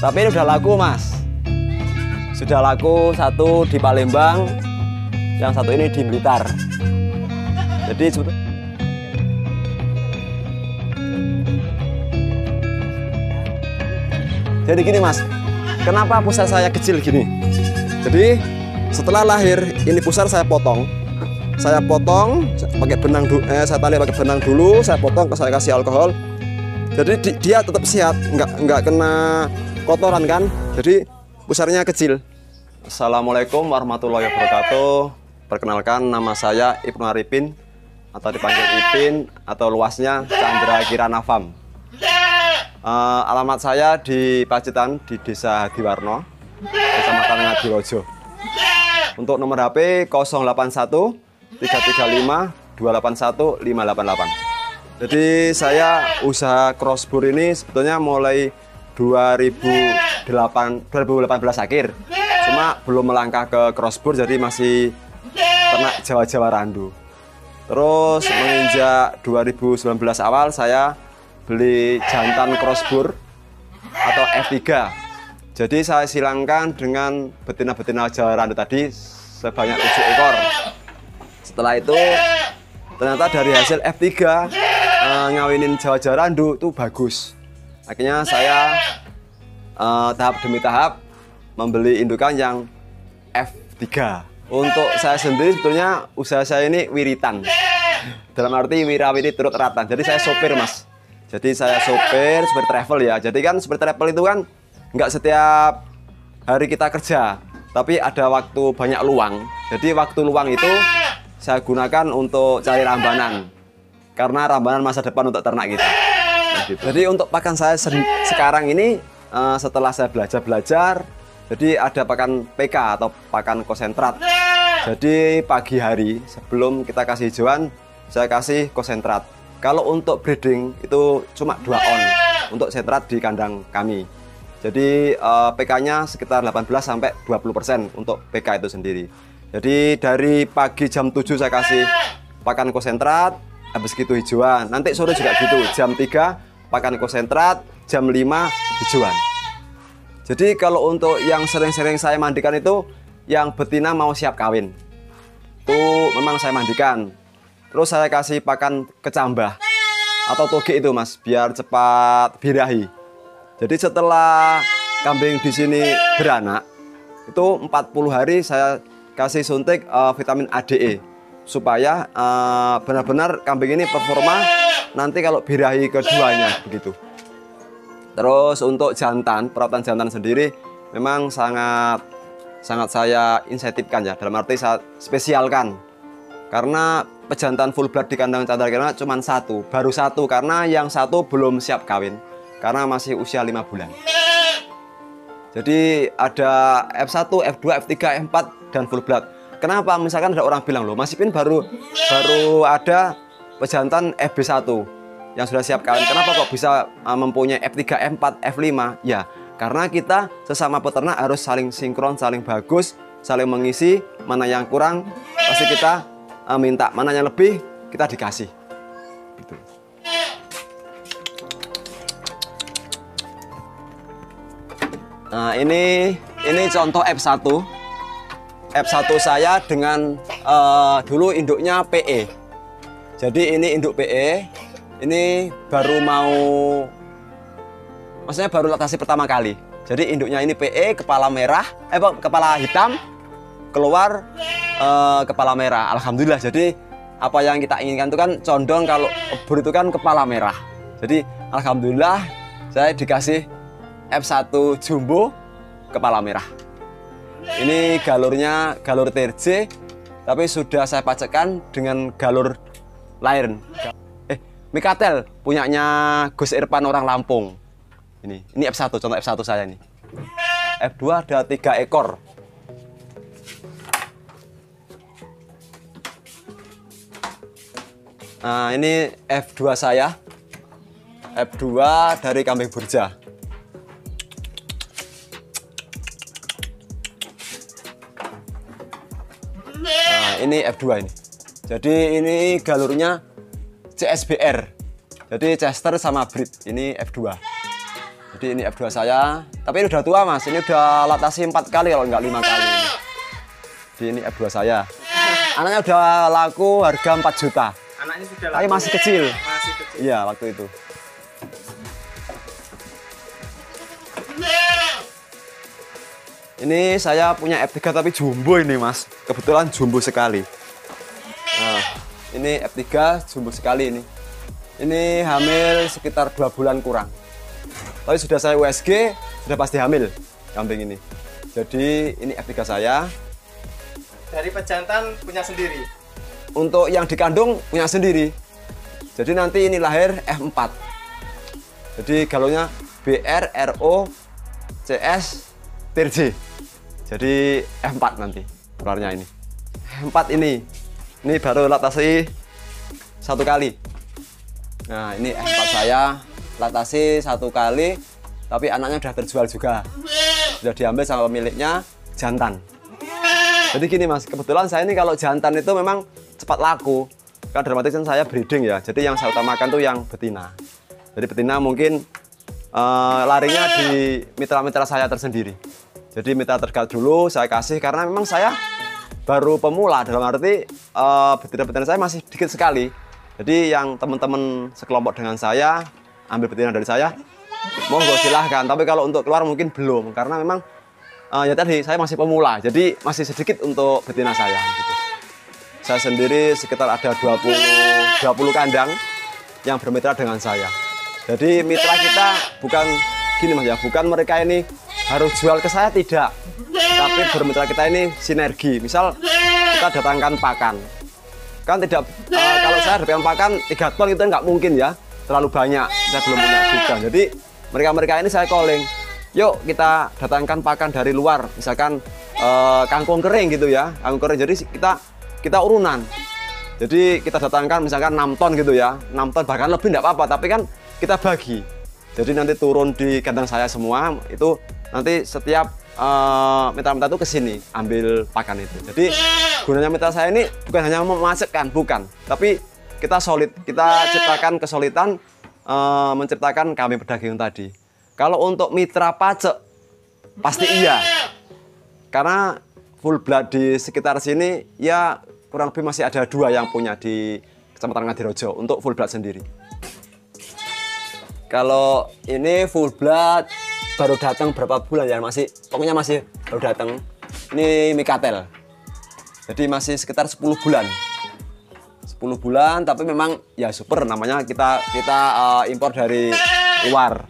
Tapi ini udah laku, Mas. Sudah laku, satu di Palembang, yang satu ini di Blitar. Jadi gini, Mas, kenapa pusar saya kecil gini? Jadi setelah lahir ini pusar saya potong pakai benang, saya tali pakai benang dulu, saya potong, saya kasih alkohol. Jadi dia tetap sehat, nggak kena kotoran kan. Jadi pusarnya kecil. Assalamualaikum warahmatullahi wabarakatuh. Perkenalkan, nama saya Ibnu Arifin atau dipanggil Ipin atau luasnya Chandra Kirana Farm. Alamat saya di Pacitan, di Desa Hadiwarno, Kecamatan Ngadirojo. Untuk nomor HP 081 335 281 588. Jadi saya usaha crossbur ini sebetulnya mulai 2018 akhir. Cuma belum melangkah ke crossbur, jadi masih ternak Jawa-Jawa Randu. Terus menginjak 2019 awal saya beli jantan crossbur atau F3. Jadi saya silangkan dengan betina-betina Jawa Randu tadi sebanyak 7 ekor. Setelah itu ternyata dari hasil F3 ngawinin Jawa-Jawa Randu itu bagus. Akhirnya saya tahap demi tahap membeli indukan yang F3. Untuk saya sendiri sebetulnya usaha saya ini wiritan. Dalam arti wirawiri turut ratan. Jadi saya sopir, Mas. Jadi saya sopir travel ya. Jadi kan sopir travel itu kan nggak setiap hari kita kerja, tapi ada waktu banyak luang. Jadi waktu luang itu saya gunakan untuk cari rambanan, karena rambanan masa depan untuk ternak kita. Gitu. Jadi untuk pakan saya sekarang ini setelah saya belajar, jadi ada pakan PK atau pakan konsentrat. Jadi pagi hari sebelum kita kasih hijauan, saya kasih konsentrat. Kalau untuk breeding itu cuma 2 on untuk sentrat di kandang kami. Jadi PK-nya sekitar 18-20% untuk PK itu sendiri. Jadi dari pagi jam 7 saya kasih pakan konsentrat, habis gitu hijauan. Nanti sore juga gitu, jam 3 pakan konsentrat, jam 5 hijauan. Jadi kalau untuk yang sering-sering saya mandikan itu yang betina mau siap kawin, itu memang saya mandikan. Terus saya kasih pakan kecambah atau toge itu, Mas, biar cepat birahi. Jadi setelah kambing di sini beranak, itu 40 hari saya kasih suntik vitamin ADE supaya benar-benar kambing ini performa nanti kalau birahi keduanya begitu. Terus untuk jantan, perawatan jantan sendiri memang sangat saya insentifkan ya, dalam arti saya spesialkan. Karena pejantan full blood di kandang Chandra Kirana cuma baru satu, karena yang satu belum siap kawin karena masih usia 5 bulan. Jadi ada F1, F2, F3, F4 dan full blood. Kenapa? Misalkan ada orang bilang, loh Mas Ipin baru ada pejantan FB1 yang sudah siap kawin. Kenapa kok bisa mempunyai F3, F4, F5? Ya, karena kita sesama peternak harus saling sinkron, saling bagus, saling mengisi. Mana yang kurang pasti kita minta, mana yang lebih kita dikasih. Gitu. Nah ini contoh F1. F1 saya dengan dulu induknya PE. Jadi ini induk PE. Ini baru maksudnya baru laktasi pertama kali. Jadi induknya ini PE, kepala merah, kepala hitam, keluar kepala merah. Alhamdulillah. Jadi apa yang kita inginkan itu kan condong, kalau bur itu kan kepala merah. Jadi alhamdulillah saya dikasih F1 jumbo kepala merah. Ini galurnya galur TRJ, tapi sudah saya pacekkan dengan galur lain. Mikatel punyanya Gus Irfan orang Lampung. Ini F1, contoh F1 saya ini. F2 ada 3 ekor. Nah, ini F2 saya. F2 dari kambing burja. Nah, ini F2 ini. Jadi ini galurnya CSBR. Jadi Chester sama Brit. Ini F2. Jadi ini F2 saya, tapi ini udah tua Mas. Ini udah latasi 4 kali kalau nggak 5 kali. Jadi ini F2 saya. Anaknya udah laku harga 4 juta. Anaknya sudah laku. Tapi masih kecil. Masih kecil. Iya, waktu itu. Ini saya punya F3 tapi jumbo ini Mas. Kebetulan jumbo sekali. Nah, ini F3 jumbo sekali ini. Ini hamil sekitar 2 bulan kurang. Tapi sudah saya USG, sudah pasti hamil kambing ini. Jadi ini F3 saya. Dari pejantan punya sendiri. Untuk yang dikandung punya sendiri. Jadi nanti ini lahir F4. Jadi galonnya BR RO CS TRJ. Jadi F4 nanti keluarnya ini. F4 ini baru latasi 1 kali. Nah ini F4 saya latasi 1 kali, tapi anaknya sudah terjual juga. Sudah diambil sama pemiliknya jantan. Jadi gini Mas, kebetulan saya ini kalau jantan itu memang cepat laku. Kan dramatis kan saya breeding ya. Jadi yang saya utamakan tuh yang betina. Jadi betina mungkin larinya di mitra-mitra saya tersendiri. Jadi mitra terdekat dulu saya kasih karena memang saya baru pemula, dalam arti betina-betina saya masih dikit sekali. Jadi yang teman-teman sekelompok dengan saya ambil betina dari saya, monggo silahkan. Tapi kalau untuk keluar mungkin belum, karena memang ya tadi saya masih pemula, jadi masih sedikit untuk betina saya. Gitu. Saya sendiri sekitar ada 20 kandang yang bermitra dengan saya. Jadi mitra kita bukan gini Mas ya, bukan mereka ini harus jual ke saya, tidak. Tapi bermitra kita ini sinergi. Misal kita datangkan pakan. Kan tidak, kalau saya datangkan pakan 3 ton itu nggak mungkin ya. Terlalu banyak, saya belum punya gudang. Jadi mereka-mereka ini saya calling. Yuk kita datangkan pakan dari luar. Misalkan kangkung kering gitu ya. Kangkung kering, jadi kita urunan. Jadi kita datangkan misalkan 6 ton gitu ya. 6 ton bahkan lebih nggak apa-apa. Tapi kan kita bagi. Jadi nanti turun di kandang saya semua, itu nanti setiap mitra-mitra itu kesini ambil pakan itu. Jadi gunanya mitra saya ini bukan hanya memasakkan, bukan. Tapi kita solid, kita ciptakan kesolidan, menciptakan kambing pedaging tadi. Kalau untuk mitra pacek, pasti iya. Karena full blood di sekitar sini, ya kurang lebih masih ada 2 yang punya di Kecamatan Ngadirojo untuk full blood sendiri. Kalau ini full blood baru datang berapa bulan ya, pokoknya masih baru datang. Ini Mikatel. Jadi masih sekitar 10 bulan. 10 bulan, tapi memang ya super, namanya kita impor dari luar.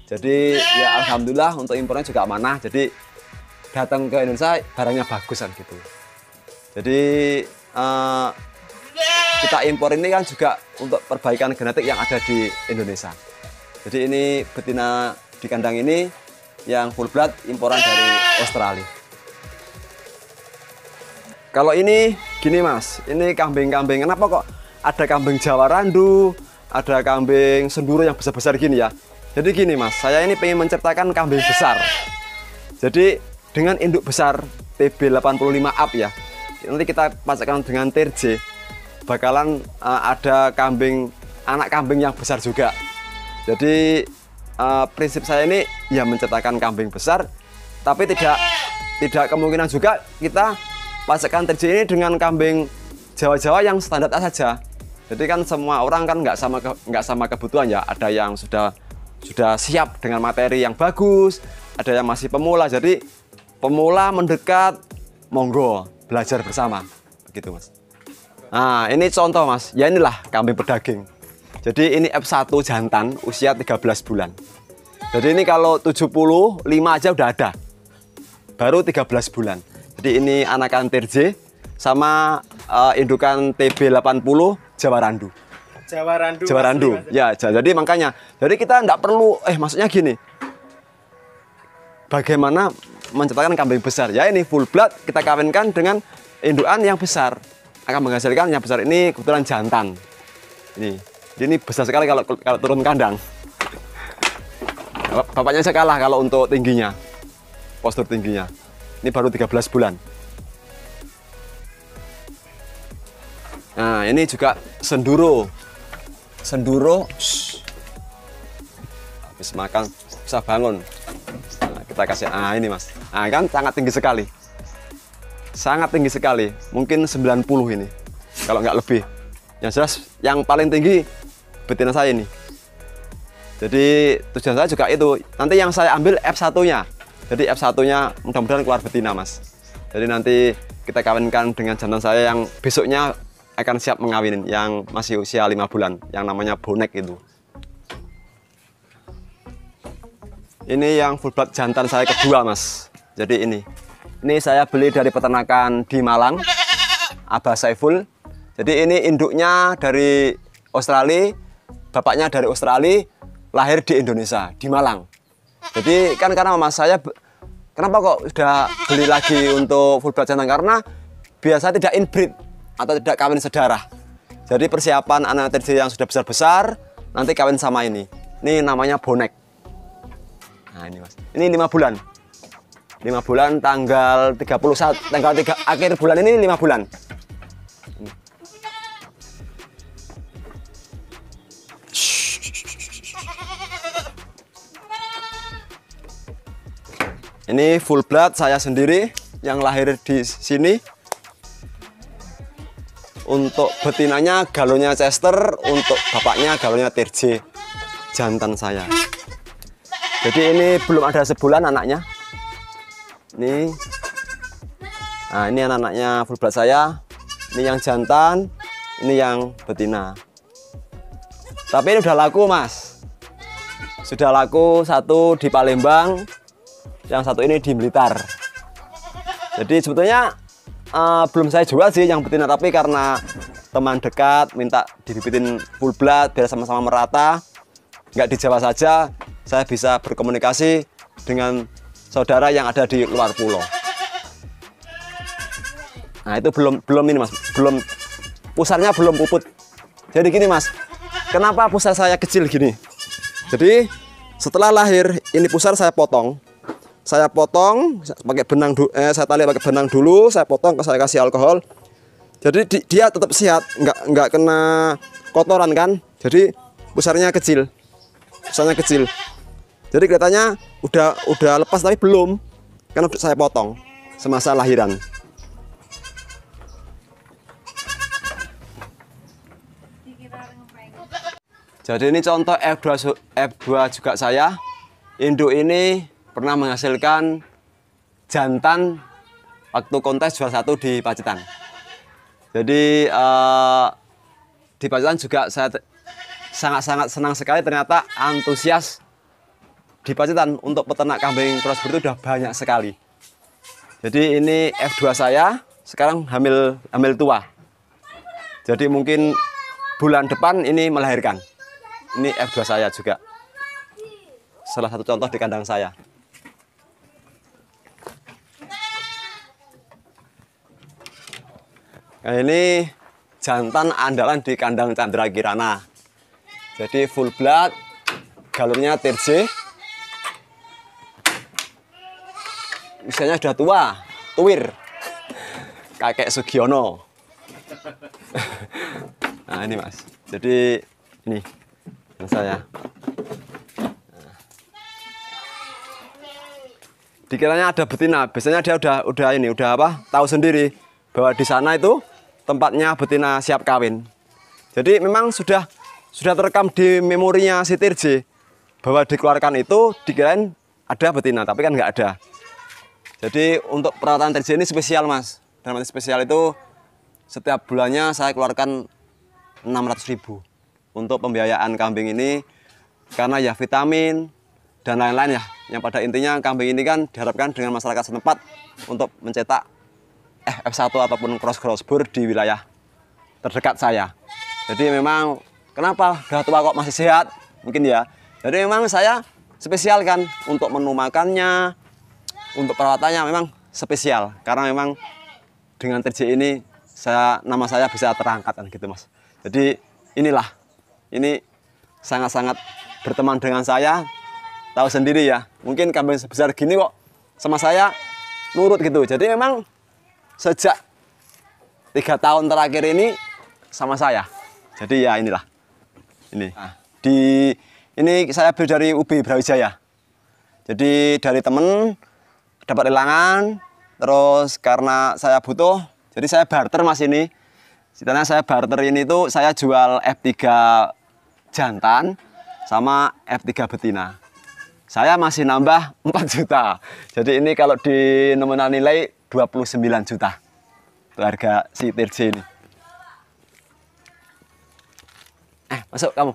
Jadi ya alhamdulillah untuk impornya juga amanah. Jadi datang ke Indonesia barangnya bagusan gitu. Jadi kita impor ini kan juga untuk perbaikan genetik yang ada di Indonesia. Jadi ini betina di kandang ini yang full blood imporan dari Australia. Kalau ini gini Mas, ini kambing-kambing. Kenapa kok ada kambing Jawa Randu, ada kambing Senduro yang besar-besar gini ya? Jadi gini Mas, saya ini pengen menciptakan kambing besar. Jadi dengan induk besar TB 85 up ya. Nanti kita pasangkan dengan TRJ, bakalan ada anak kambing yang besar juga. Jadi prinsip saya ini ya menciptakan kambing besar, tapi tidak kemungkinan juga kita pasangkan TRJ ini dengan kambing Jawa-Jawa yang standar saja. Jadi kan semua orang kan nggak sama kebutuhan ya. Ada yang sudah siap dengan materi yang bagus, ada yang masih pemula. Jadi pemula mendekat, monggo belajar bersama, begitu Mas. Nah ini contoh Mas, ya inilah kambing pedaging. Jadi ini F1 jantan usia 13 bulan. Jadi ini kalau 75 aja udah ada, baru 13 bulan. Jadi ini anakan TRJ sama indukan TB 80 Jawa Randu. Jawa Randu. Ya, jadi makanya, jadi kita nggak perlu, maksudnya gini, bagaimana menciptakan kambing besar? Ya ini full blood kita kawinkan dengan indukan yang besar, akan menghasilkan yang besar. Ini kebetulan jantan. Ini besar sekali kalau turun kandang. Bapaknya saya kalah kalau untuk tingginya, postur tingginya. Ini baru 13 bulan. Nah ini juga Senduro. Habis makan bisa bangun. Nah, kita kasih, ini mas, kan sangat tinggi sekali, mungkin 90 ini, kalau nggak lebih. Yang jelas yang paling tinggi betina saya ini. Jadi tujuan saya juga itu, nanti yang saya ambil F1-nya. Jadi F1-nya mudah-mudahan keluar betina mas. Jadi nanti kita kawinkan dengan jantan saya yang besoknya akan siap mengawinin, yang masih usia 5 bulan, yang namanya bonek itu. Ini yang full blood jantan saya kedua mas. Jadi ini saya beli dari peternakan di Malang, Abah Saiful. Jadi ini induknya dari Australia, bapaknya dari Australia, lahir di Indonesia, di Malang. Jadi kan karena mas saya, kenapa kok sudah beli lagi untuk full blood jantan? Karena biasa tidak inbreed atau tidak kawin sedarah. Jadi persiapan anak TJ yang sudah besar-besar nanti kawin sama ini. Ini namanya bonek. Nah ini mas, ini 5 bulan. 5 bulan tanggal 31, tanggal 3 akhir bulan ini 5 bulan. Ini full blood saya sendiri yang lahir di sini. Untuk betinanya galonnya Chester, untuk bapaknya galonnya TJ, jantan saya. Jadi ini belum ada sebulan anaknya. Ini, nah ini anak-anaknya full blood saya. Ini yang jantan, ini yang betina. Tapi ini udah laku mas. Sudah laku, satu di Palembang, yang satu ini di Blitar. Jadi sebetulnya belum saya jual sih yang betina, tapi karena teman dekat minta dibibitin full blood biar sama-sama merata, nggak di Jawa saja, saya bisa berkomunikasi dengan saudara yang ada di luar pulau. Nah itu belum ini mas, belum, pusarnya belum puput. Jadi gini mas, kenapa pusar saya kecil gini? Jadi setelah lahir ini pusar saya potong. Saya potong pakai benang, saya tali pakai benang dulu, saya potong, saya kasih alkohol. Jadi dia tetap sehat, nggak kena kotoran kan. Jadi pusarnya kecil, Jadi kelihatannya udah lepas tapi belum, karena saya potong semasa lahiran. Jadi ini contoh F2 juga saya. Induk ini pernah menghasilkan jantan waktu kontes juara 1 di Pacitan. Jadi di Pacitan juga saya sangat-sangat senang sekali, ternyata antusias di Pacitan untuk peternak kambing crossbreed itu sudah banyak sekali. Jadi ini F2 saya sekarang hamil tua. Jadi mungkin bulan depan ini melahirkan. Ini F2 saya juga. Salah satu contoh di kandang saya. Nah, ini jantan andalan di kandang Chandra Kirana. Jadi full blood, galurnya TJ. Usianya sudah tua, tuwir. Kakek Sugiono. Nah ini mas. Jadi ini yang saya. Dikiranya ada betina, biasanya dia udah apa? Tahu sendiri bahwa di sana itu tempatnya betina siap kawin. Jadi memang sudah terekam di memorinya si TJ bahwa dikeluarkan itu dikirain ada betina, tapi kan nggak ada. Jadi untuk perawatan TJ ini spesial mas. Dalam arti spesial itu setiap bulannya saya keluarkan 600.000 untuk pembiayaan kambing ini, karena ya vitamin dan lain-lain ya. Yang pada intinya kambing ini kan diharapkan dengan masyarakat setempat untuk mencetak F1 ataupun crossbreed di wilayah terdekat saya. Jadi memang kenapa udah tua kok masih sehat? Mungkin ya. Jadi memang saya spesialkan untuk menu makannya, untuk perawatannya memang spesial. Karena memang dengan TJ ini nama saya bisa terangkat kan gitu mas. Jadi inilah, ini sangat-sangat berteman dengan saya. Tahu sendiri ya, mungkin kambing sebesar gini kok sama saya nurut gitu. Jadi memang sejak 3 tahun terakhir ini sama saya. Jadi ya inilah. Ini. Nah, ini saya beli dari UB Brawijaya. Jadi dari temen dapat lelangan, terus karena saya butuh, jadi saya barter Mas ini. Ceritanya saya barter ini tuh saya jual F3 jantan sama F3 betina. Saya masih nambah 4 juta. Jadi ini kalau di nominal nilai 29 juta. Itu harga si TRJ ini. Masuk kamu.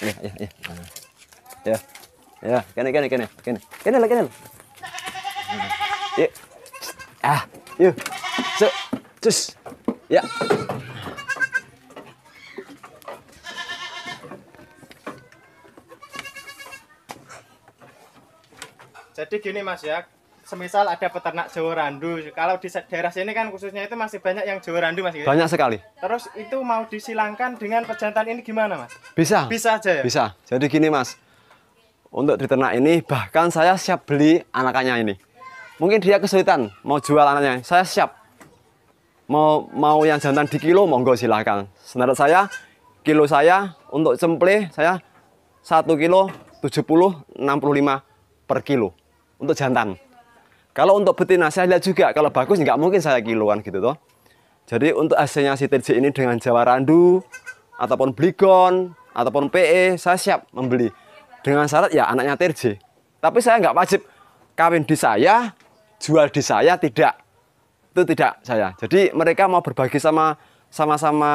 Iya. Ya. Ya, kene. Kene lah. Yuk. Yuk. Cus. Ya. Jadi gini Mas ya, semisal ada peternak Jawa Randu, kalau di daerah sini kan khususnya itu masih banyak yang Jawa Randu Mas. Banyak sekali. Terus itu mau disilangkan dengan pejantan ini gimana Mas? Bisa. Bisa aja ya? Bisa. Jadi gini Mas, untuk di ternak ini bahkan saya siap beli anakannya ini. Mungkin dia kesulitan mau jual anaknya, saya siap. Mau yang jantan di kilo, monggo silahkan. Standar saya, kilo saya untuk cemple saya 1 kilo 70-65 per kilo untuk jantan. Kalau untuk betina saya lihat juga, kalau bagus nggak mungkin saya kiloan gitu toh. Jadi untuk hasilnya si TRJ ini dengan Jawa Randu ataupun Bligon ataupun PE, saya siap membeli. Dengan syarat ya anaknya TRJ. Tapi saya nggak wajib kawin di saya, jual di saya, tidak. Itu tidak saya. Jadi mereka mau berbagi sama-sama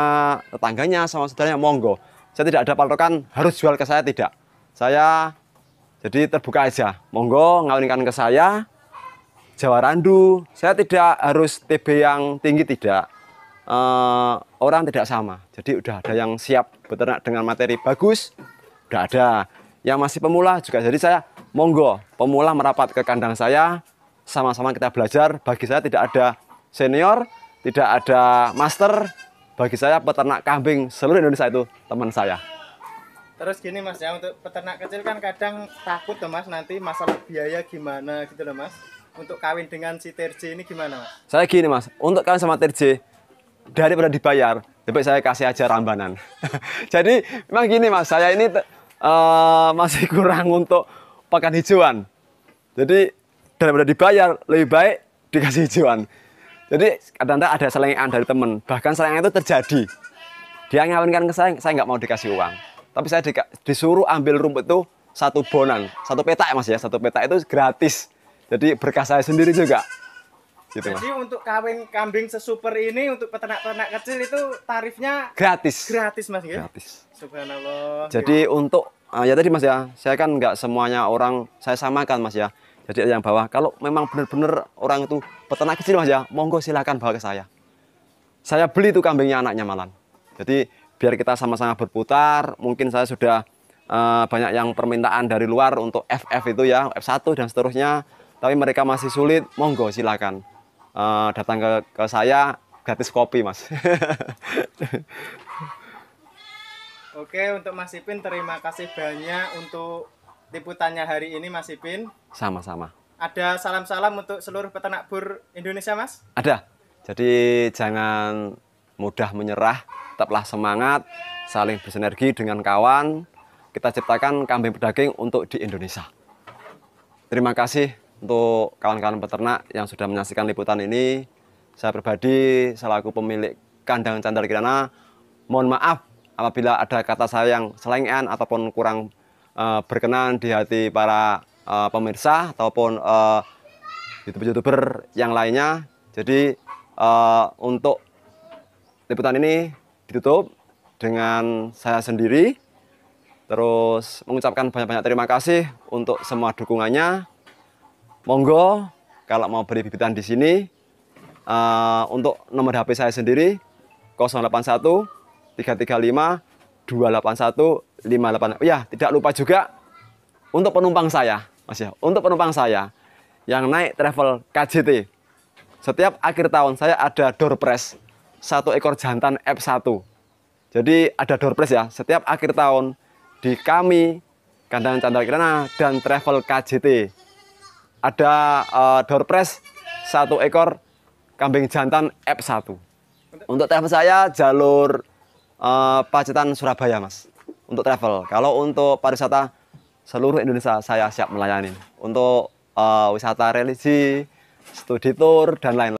tetangganya, sama saudaranya, monggo. Saya tidak ada patokan harus jual ke saya, tidak. Saya jadi terbuka aja. Monggo ngawinkan ke saya, Jawa Randu. Saya tidak harus TB yang tinggi, tidak. Orang tidak sama. Jadi udah ada yang siap beternak dengan materi bagus, udah ada. Yang masih pemula juga, jadi saya monggo pemula merapat ke kandang saya, sama-sama kita belajar. Bagi saya tidak ada senior, tidak ada master. Bagi saya peternak kambing seluruh Indonesia itu teman saya. Terus gini Mas ya, untuk peternak kecil kan kadang takut tuh Mas, nanti masalah biaya gimana gitu loh Mas. Untuk kawin dengan si TRJ ini gimana Mas? Saya gini Mas, untuk kawin sama TRJ daripada dibayar, lebih saya kasih aja rambanan. Jadi memang gini Mas, saya ini masih kurang untuk pakan hijauan. Jadi daripada dibayar, lebih baik dikasih hijauan. Jadi kadang-kadang ada selengean dari teman. Bahkan selengean itu terjadi. Dia ngawinkan ke saya nggak mau dikasih uang. Tapi saya disuruh ambil rumput itu 1 bonan. 1 petak Mas ya, 1 petak itu gratis. Jadi berkah saya sendiri juga. Gitu, Mas. Jadi untuk kawin kambing sesuper ini untuk peternak-peternak kecil itu tarifnya gratis. Gratis Mas ya? Gratis. Subhanallah. Jadi untuk ya tadi Mas ya, saya kan nggak semuanya orang saya samakan Mas ya. Jadi ada yang bawah. Kalau memang benar-benar orang itu peternak kecil Mas ya, monggo silakan bawa ke saya. Saya beli tuh kambingnya anaknya malan. Jadi biar kita sama-sama berputar. Mungkin saya sudah banyak yang permintaan dari luar untuk FF itu ya, F1 dan seterusnya. Tapi mereka masih sulit, monggo silakan datang ke saya, gratis kopi Mas. Oke, untuk Mas Ipin terima kasih banyak untuk liputannya hari ini Mas Ipin. Sama-sama. Ada salam-salam untuk seluruh peternak bur Indonesia Mas? Ada. Jadi jangan mudah menyerah, tetaplah semangat, saling bersinergi dengan kawan. Kita ciptakan kambing pedaging untuk di Indonesia. Terima kasih untuk kawan-kawan peternak yang sudah menyaksikan liputan ini. Saya pribadi selaku pemilik kandang Candar Kirana, mohon maaf apabila ada kata saya yang selengean ataupun kurang berkenan di hati para pemirsa ataupun YouTuber yang lainnya. Jadi untuk liputan ini ditutup dengan saya sendiri. Terus mengucapkan banyak-banyak terima kasih untuk semua dukungannya. Monggo kalau mau beli bibitan di sini untuk nomor HP saya sendiri 081 335 281 58. Ya, tidak lupa juga untuk penumpang saya, Mas ya. Untuk penumpang saya yang naik travel KJT. Setiap akhir tahun saya ada door prize 1 ekor jantan F1. Jadi ada door prize ya, setiap akhir tahun di kami Kandang Candar Kirana dan travel KJT. Ada door prize 1 ekor kambing jantan F1. Untuk travel saya jalur Pacitan Surabaya Mas. Untuk travel. Kalau untuk pariwisata seluruh Indonesia saya siap melayani untuk wisata religi, studi tour dan lain-lain.